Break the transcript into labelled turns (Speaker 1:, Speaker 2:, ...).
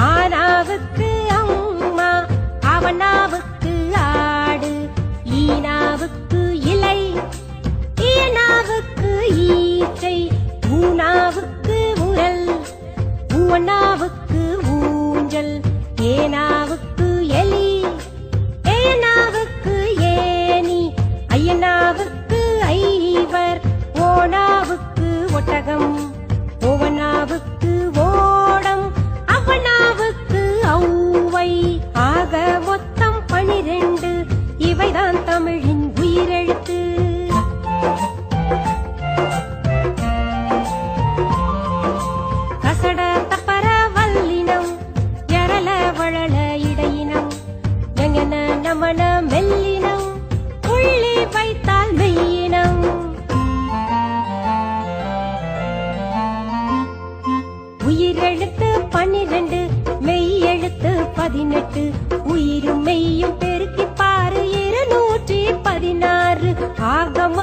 Speaker 1: ஆனாவுக்கு அம்மா, அவனாவுக்கு ஆடு, ஈனாவுக்கு இலை, ஈனாவுக்கு ஈச்சை, ஊனாவுக்கு உரல், ஊனாவுக்கு ஊஞ்சல், ஏனாவுக்கு எலி, ஏனாவுக்கு ஏனி, ஐயனாவுக்கு ஐவர், ஓனாவுக்கு ஒட்டகம், ஓவனாவுக்கு ஓடம், அவனாவுக்கு ஔவை. ஆக மொத்தம் 12. இவைதான் தமிழின் உயிரெழுத்து. கசட தப்பர வல்லினம், எரல வளல இடையினம், எங்கன நமன மெல்லினம், புள்ளி வைத்தால் மெய்யினம். உயிரெழுத்து 12, மெய் எழுத்து 18. உயிரும் மெய்யும் பெருக்கி பாரு 216. ஆகம